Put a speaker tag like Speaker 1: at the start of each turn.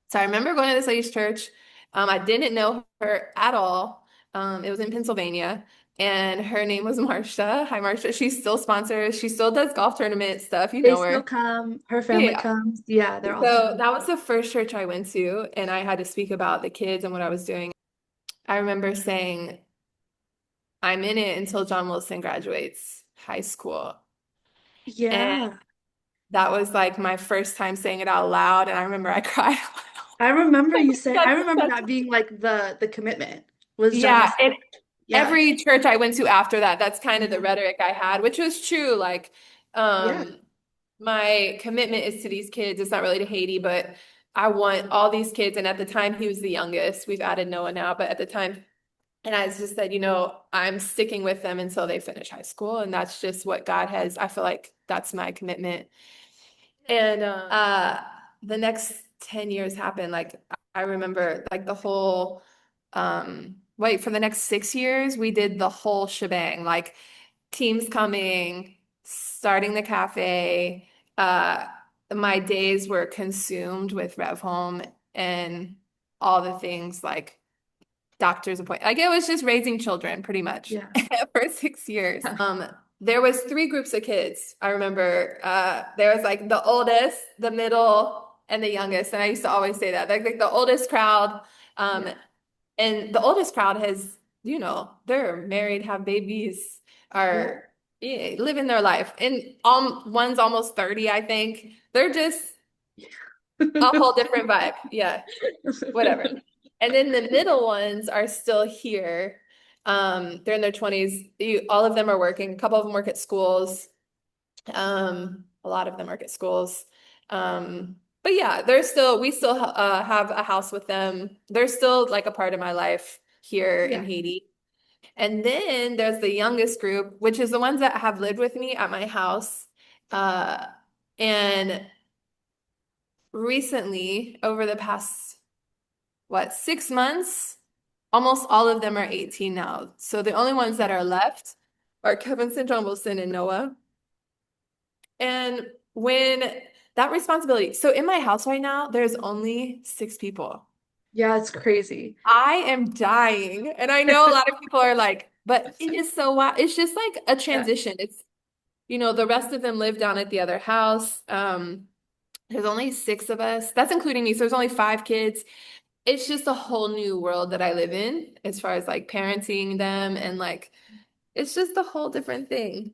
Speaker 1: So I remember going to this lady's church. I didn't know her at all. It was in Pennsylvania, and her name was Marcia. Hi, Marcia. She still sponsors. She still does golf tournament stuff. You
Speaker 2: They
Speaker 1: know
Speaker 2: still
Speaker 1: her.
Speaker 2: come. Her family
Speaker 1: Yeah.
Speaker 2: comes. Yeah, they're
Speaker 1: So
Speaker 2: awesome.
Speaker 1: that was the first church I went to, and I had to speak about the kids and what I was doing. I remember saying, I'm in it until John Wilson graduates high school. And
Speaker 2: Yeah.
Speaker 1: that was like my first time saying it out loud. And I remember I cried.
Speaker 2: I remember you say I remember
Speaker 1: That's
Speaker 2: that being like the commitment was John
Speaker 1: Yeah,
Speaker 2: Wilson.
Speaker 1: and
Speaker 2: Yeah.
Speaker 1: every church I went to after that, that's kind of the
Speaker 2: Yeah.
Speaker 1: rhetoric I had, which was true. Like,
Speaker 2: Yeah.
Speaker 1: um, my commitment is to these kids. It's not really to Haiti, but I want all these kids. And at the time, he was the youngest. We've added Noah now, but at the time, and I just said, I'm sticking with them until they finish high school. And that's just what God has. I feel like that's my commitment. And the next 10 years happened. Like I remember like the whole wait, for the next 6 years, we did the whole shebang. Like teams coming, starting the cafe. Uh my days were consumed with Rev Home and all the things like doctor's appointment. Like it was just raising children pretty much
Speaker 2: Yeah.
Speaker 1: for 6 years. There was three groups of kids. I remember there was like the oldest, the middle, and the youngest. And I used to always say that. Like the oldest crowd, um,
Speaker 2: Yeah.
Speaker 1: and the oldest crowd has, they're married, have babies,
Speaker 2: Yeah.
Speaker 1: are living their life. And one's almost 30, I think. They're just a whole different vibe. Yeah, whatever. And then the middle ones are still here. They're in their 20s. All of them are working. A couple of them work at schools. A lot of them work at schools. But yeah, we still have a house with them. They're still like a part of my life here in
Speaker 2: Yeah.
Speaker 1: Haiti. And then there's the youngest group, which is the ones that have lived with me at my house. Uh, and recently, over the past, 6 months, almost all of them are 18 now. So the only ones that
Speaker 2: Yeah.
Speaker 1: are left are Kevin St. John Wilson and Noah. And when that responsibility, so in my house right now, there's only 6 people.
Speaker 2: Yeah, it's crazy.
Speaker 1: I am dying. And I know a lot of people are like, but it is so wild. It's just like a
Speaker 2: Yeah.
Speaker 1: transition. The rest of them live down at the other house. There's only 6 of us. That's including me. So there's only 5 kids. It's just a whole new world that I live in as far as like parenting them and like it's just a whole different thing.